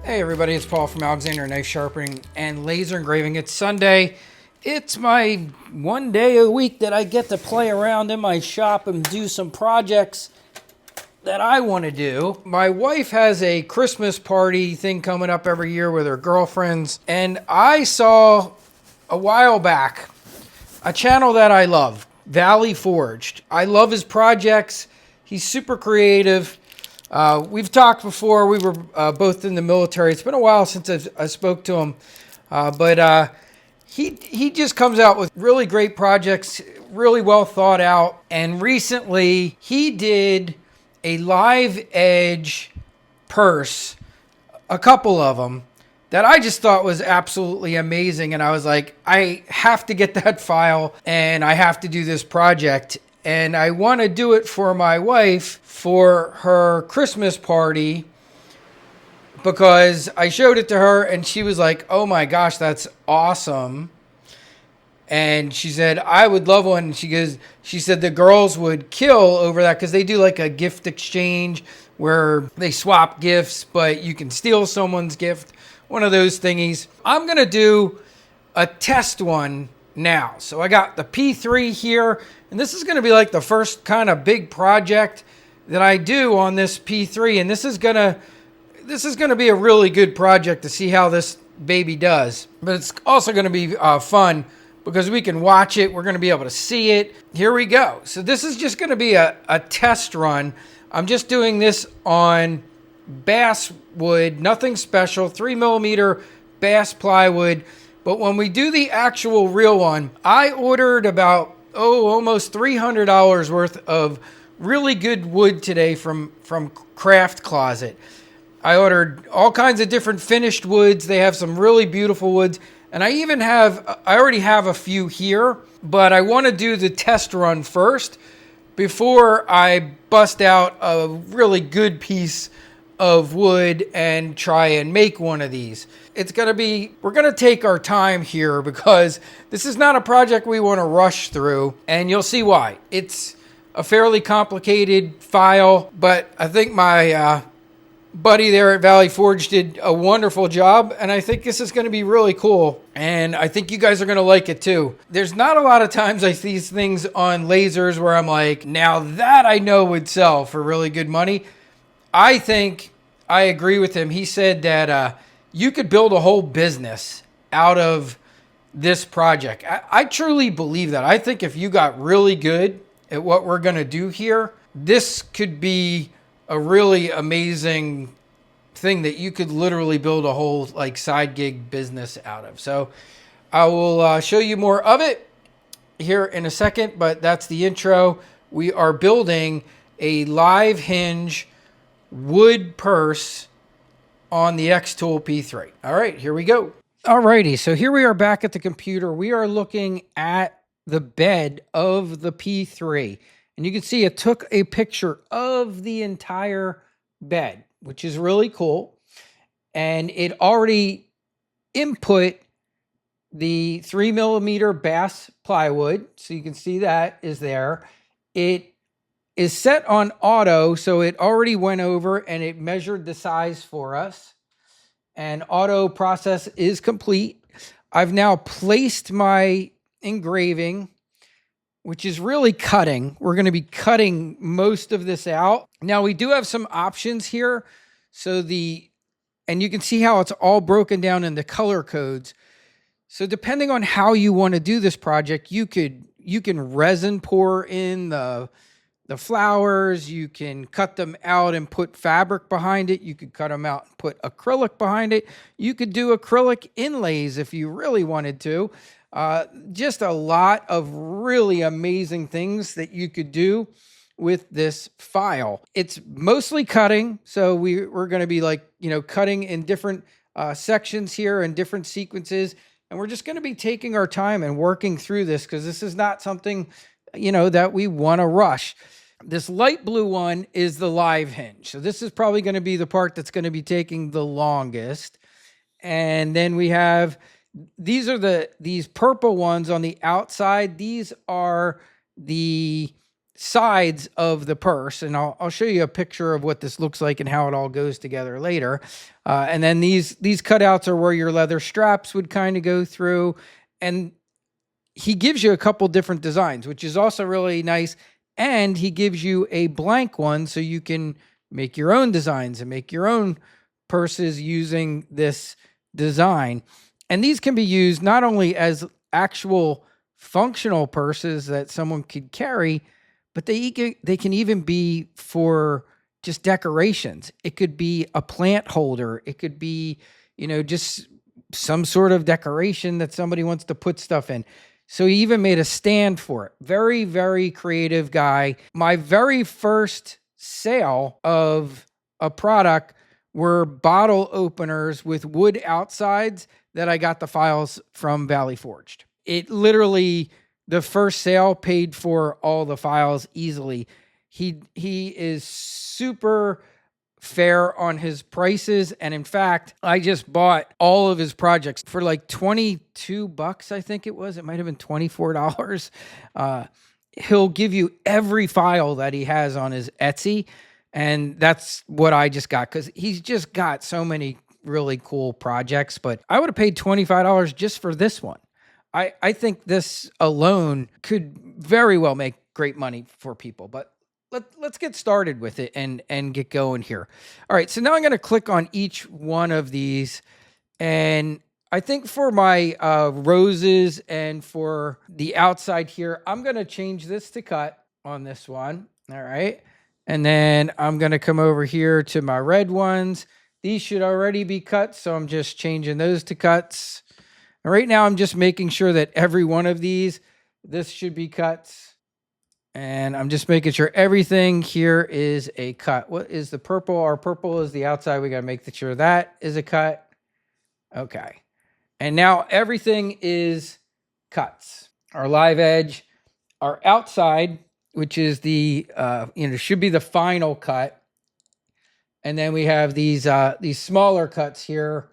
Hey everybody, it's Paul from Alexander Knife Sharpening and Laser Engraving. It's Sunday. It's my one day a week that I get to play around in my shop and do some projects that I want to do. My wife has a Christmas party thing coming up every year with her girlfriends, and I saw a while back a channel that I love, Valley Forged. I love his projects. He's super creative. We've talked before. We were both in the military. It's been a while since I spoke to him, but he just comes out with really great projects, really well thought out. And recently, he did a live edge purse, a couple of them, that I just thought was absolutely amazing. And I was like, I have to get that file, and I have to do this project. And I want to do it for my wife for her Christmas party, because I showed it to her and she was like, oh my gosh, that's awesome. And she said, I would love one. She said the girls would kill over that, because they do like a gift exchange where they swap gifts, but you can steal someone's gift. One of those thingies. I'm going to do a test one now. So I got the P3 here, and this is going to be like the first kind of big project that I do on this P3, and this is going to be a really good project to see how this baby does. But it's also going to be fun because we can watch it. We're going to be able to see it. Here we go. So this is just going to be a test run. I'm just doing this on Basswood, nothing special, 3mm bass plywood. But when we do the actual real one, I ordered about, almost $300 worth of really good wood today from Craft Closet. I ordered all kinds of different finished woods. They have some really beautiful woods. And I already have a few here, but I want to do the test run first before I bust out a really good piece of wood and try and make one of these. We're going to take our time here, because this is not a project we want to rush through, and you'll see why. It's a fairly complicated file, but I think my buddy there at Valley Forge did a wonderful job, and I think this is going to be really cool, and I think you guys are going to like it too. There's not a lot of times I see these things on lasers where I'm like, now that I know would sell for really good money. I think I agree with him. He said that you could build a whole business out of this project. I truly believe that. I think if you got really good at what we're going to do here, this could be a really amazing thing that you could literally build a whole like side gig business out of. So I will show you more of it here in a second, but that's the intro. We are building a live hinge wood purse on the xTool P3. All right, here we go. All righty, so here we are back at the computer. We are looking at the bed of the P3. And you can see it took a picture of the entire bed, which is really cool. And it already input the 3mm bass plywood. So you can see that is there. It is set on auto, so it already went over and it measured the size for us. And auto process is complete. I've now placed my engraving, which is really cutting. We're going to be cutting most of this out. Now we do have some options here. And you can see how it's all broken down in the color codes. So depending on how you want to do this project, you can resin pour in the flowers. You can cut them out and put fabric behind it. You could cut them out and put acrylic behind it. You could do acrylic inlays if you really wanted to. Just a lot of really amazing things that you could do with this file. It's mostly cutting. So we're going to be cutting in different sections here and different sequences. And we're just going to be taking our time and working through this, because this is not something, that we want to rush. This light blue one is the live hinge. So this is probably going to be the part that's going to be taking the longest. And then we have, these purple ones on the outside. These are the sides of the purse, and I'll show you a picture of what this looks like and how it all goes together later. And then these cutouts are where your leather straps would kind of go through, and he gives you a couple different designs, which is also really nice. And he gives you a blank one so you can make your own designs and make your own purses using this design. And these can be used not only as actual functional purses that someone could carry, but they can even be for just decorations. It could be a plant holder. It could be, just some sort of decoration that somebody wants to put stuff in. So he even made a stand for it. Very, very creative guy. My very first sale of a product were bottle openers with wood outsides that I got the files from Valley Forged. It literally, the first sale paid for all the files easily. He is super fair on his prices, and in fact, I just bought all of his projects for like $22, I think it was. It might have been $24. He'll give you every file that he has on his Etsy, and that's what I just got because he's just got so many really cool projects. But I would have paid $25 just for this one. I think this alone could very well make great money for people, but let's get started with it and get going here. All right, so now I'm going to click on each one of these, and I think for my roses and for the outside here, I'm going to change this to cut on this one. All right, and then I'm going to come over here to my red ones. These should already be cut, so I'm just changing those to cuts. And right now, I'm just making sure that every one of these, this should be cut. And I'm just making sure everything here is a cut. What is the purple? Our purple is the outside. We got to make sure that is a cut. Okay. And now everything is cuts. Our live edge, our outside, which is the, should be the final cut. And then we have these smaller cuts here,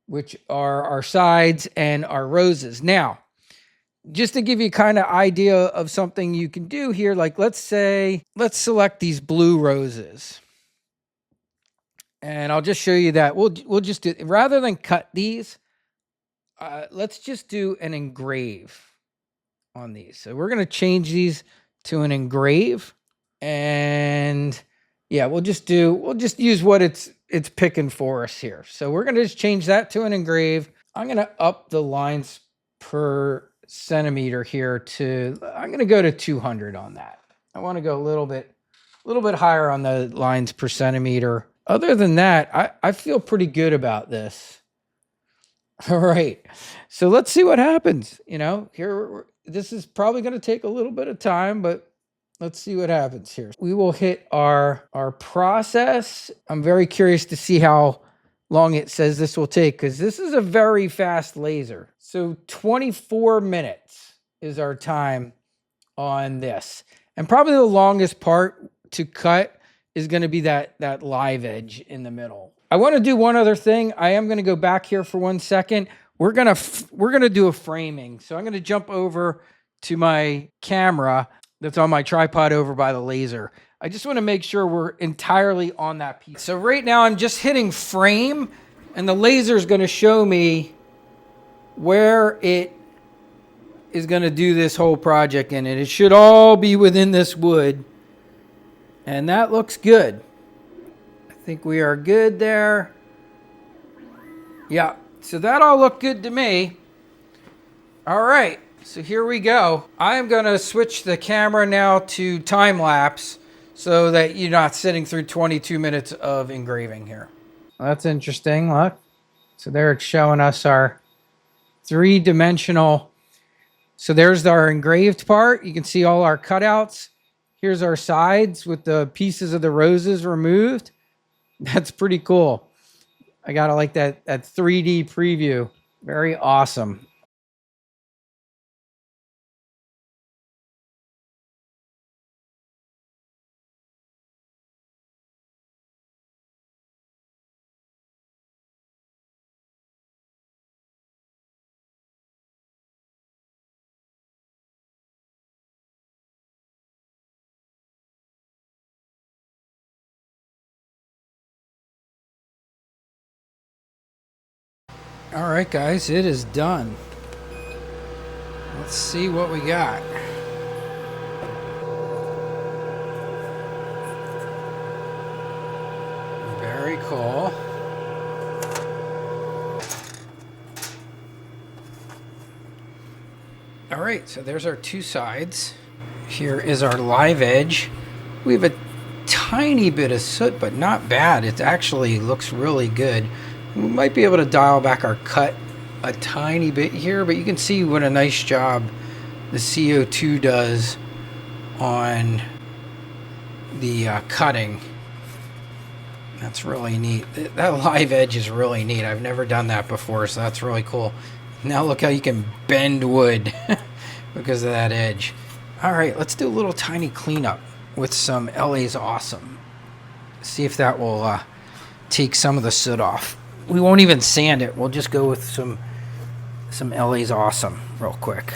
which are our sides and our roses. Now, just to give you kind of idea of something you can do here, like let's select these blue roses. And I'll just show you that. We'll just do, rather than cut these, let's just do an engrave on these. So we're going to change these to an engrave. And yeah, we'll just use what it's picking for us here. So we're going to just change that to an engrave. I'm going to up the lines per centimeter here to, I'm going to go to 200 on that. I want to go a little bit higher on the lines per centimeter. Other than that, I feel pretty good about this. All right. So let's see what happens. Here, this is probably going to take a little bit of time, but let's see what happens here. We will hit our process. I'm very curious to see how long it says this will take because this is a very fast laser. So 24 minutes is our time on this. And probably the longest part to cut is going to be that live edge in the middle. I want to do one other thing. I am going to go back here for 1 second. We're going to do a framing. So I'm going to jump over to my camera that's on my tripod over by the laser. I just want to make sure we're entirely on that piece. So right now I'm just hitting frame, and the laser is going to show me where it is going to do this whole project in it. It should all be within this wood, and that looks good. I think we are good there. Yeah, so that all looked good to me. All right. So here we go. I'm going to switch the camera now to time lapse so that you're not sitting through 22 minutes of engraving here. Well, that's interesting. Look. So there it's showing us our three-dimensional. So there's our engraved part. You can see all our cutouts. Here's our sides with the pieces of the roses removed. That's pretty cool. I got to like that 3D preview. Very awesome. All right, guys, it is done. Let's see what we got. Very cool. All right, so there's our two sides. Here is our live edge. We have a tiny bit of soot, but not bad. It actually looks really good. We might be able to dial back our cut a tiny bit here, but you can see what a nice job the CO2 does on the cutting. That's really neat. That live edge is really neat. I've never done that before, so that's really cool. Now look how you can bend wood because of that edge. All right, let's do a little tiny cleanup with some LA's Awesome. See if that will take some of the soot off. We won't even sand it. We'll just go with some LA's Awesome real quick.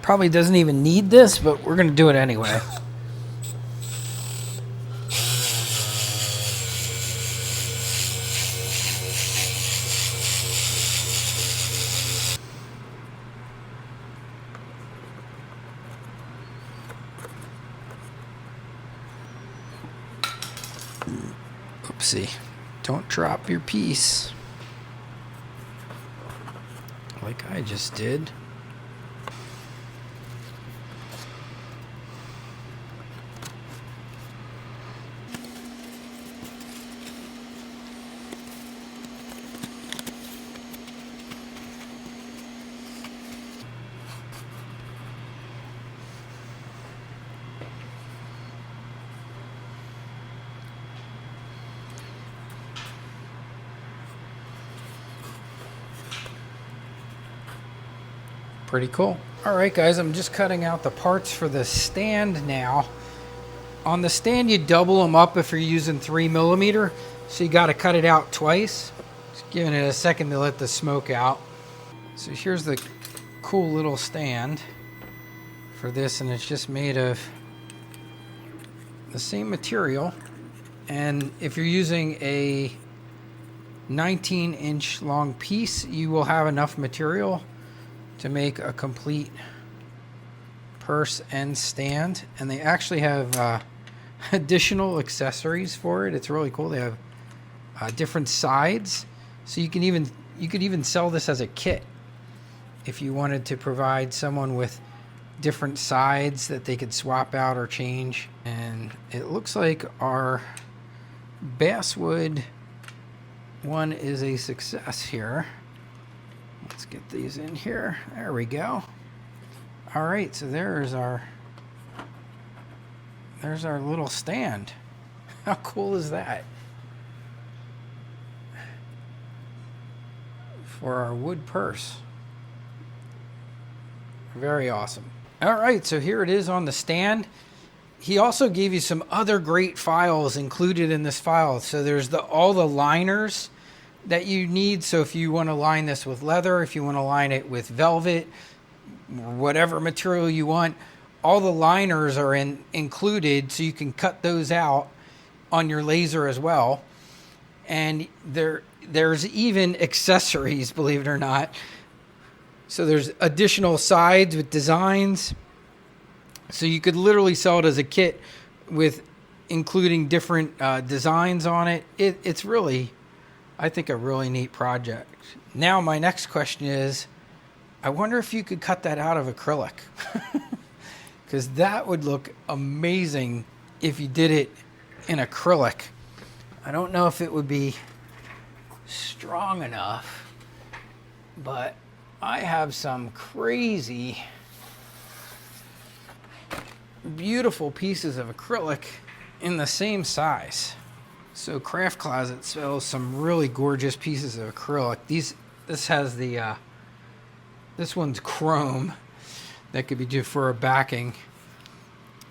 Probably doesn't even need this, but we're gonna do it anyway. Oopsie. Don't drop your piece. Like I just did. Pretty cool. All right, guys, I'm just cutting out the parts for the stand now. On the stand, you double them up if you're using 3mm, so you got to cut it out twice. Just giving it a second to let the smoke out. So here's the cool little stand for this, and it's just made of the same material. And if you're using a 19-inch long piece, you will have enough material to make a complete purse and stand. And they actually have additional accessories for it. It's really cool. They have different sides, so you could even sell this as a kit if you wanted to provide someone with different sides that they could swap out or change. And it looks like our Basswood one is a success here. Let's get these in here. There we go. All right, so there's our little stand. How cool is that? For our wood purse. Very awesome. All right, so here it is on the stand. He also gave you some other great files included in this file. So there's all the liners that you need. So if you want to line this with leather, if you want to line it with velvet, whatever material you want, all the liners are included, so you can cut those out on your laser as well. And there's even accessories, believe it or not. So there's additional sides with designs. So you could literally sell it as a kit with including different designs on it. It's really, I think, a really neat project. Now my next question is, I wonder if you could cut that out of acrylic. Because that would look amazing if you did it in acrylic. I don't know if it would be strong enough, but I have some crazy beautiful pieces of acrylic in the same size. So Craft Closet sells some really gorgeous pieces of acrylic. This has the this one's chrome. That could be due for a backing.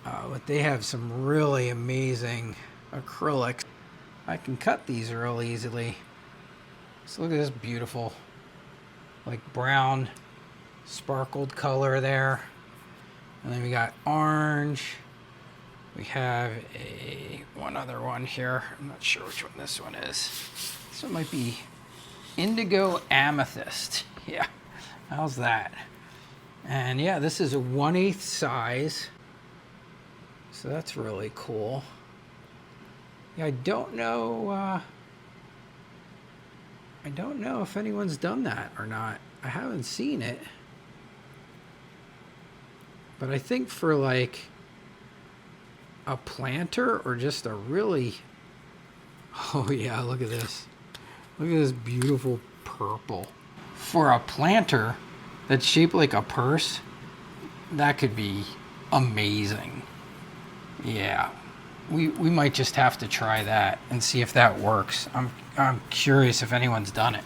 But they have some really amazing acrylics. I can cut these real easily. So look at this beautiful, like brown, sparkled color there. And then we got orange. We have one other one here. I'm not sure which one this one is. This one might be Indigo Amethyst. Yeah, how's that? And yeah, this is a 1/8 size. So that's really cool. Yeah, I don't know if anyone's done that or not. I haven't seen it. But I think for like a planter or just a really... Oh yeah, look at this. Look at this beautiful purple. For a planter that's shaped like a purse, that could be amazing. Yeah. We might just have to try that and see if that works. I'm curious if anyone's done it.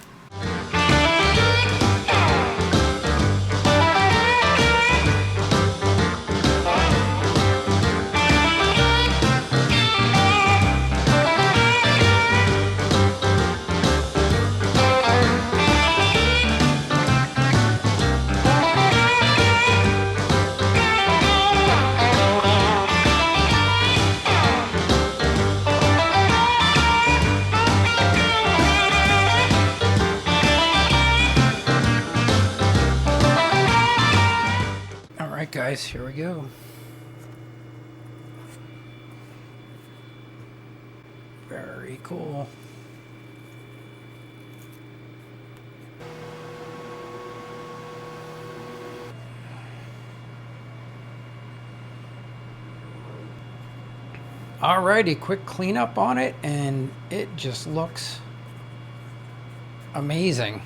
Guys, here we go. Very cool. Alrighty, quick cleanup on it, and it just looks amazing.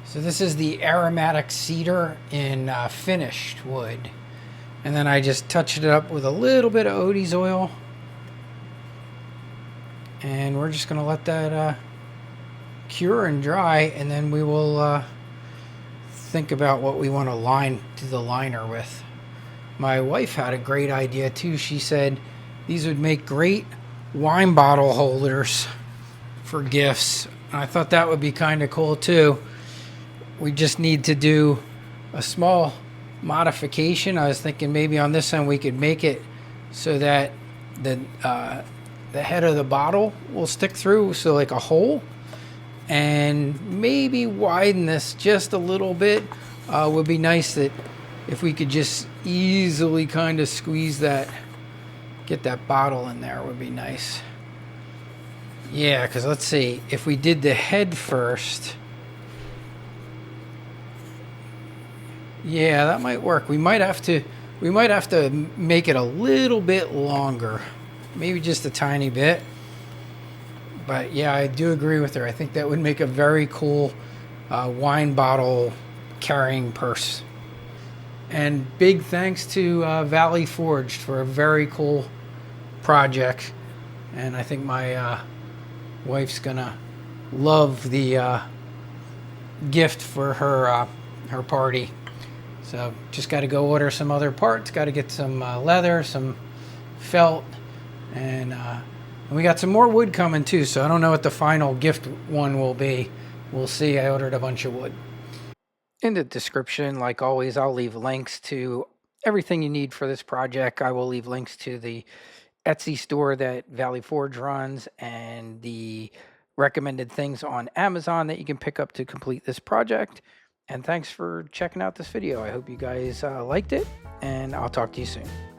So this is the Aromatic Cedar in finished wood. And then I just touched it up with a little bit of Odie's oil. And we're just going to let that cure and dry, and then we will think about what we want to do the liner with. My wife had a great idea too. She said these would make great wine bottle holders for gifts. And I thought that would be kind of cool too. We just need to do a small modification. I was thinking maybe on this end we could make it so that the head of the bottle will stick through, so like a hole, and maybe widen this just a little bit. Would be nice that if we could just easily kind of squeeze that, get that bottle in there, would be nice. Yeah, because let's see, if we did the head first... Yeah, that might work. We might have to make it a little bit longer, maybe just a tiny bit. But yeah, I do agree with her. I think that would make a very cool wine bottle carrying purse. And big thanks to Valley Forged for a very cool project. And I think my wife's gonna love the gift for her party. So just got to go order some other parts. Got to get some leather, some felt, and we got some more wood coming too. So I don't know what the final gift one will be. We'll see. I ordered a bunch of wood. In the description, like always, I'll leave links to everything you need for this project. I will leave links to the Etsy store that Valley Forge runs and the recommended things on Amazon that you can pick up to complete this project. And thanks for checking out this video. I hope you guys liked it, and I'll talk to you soon.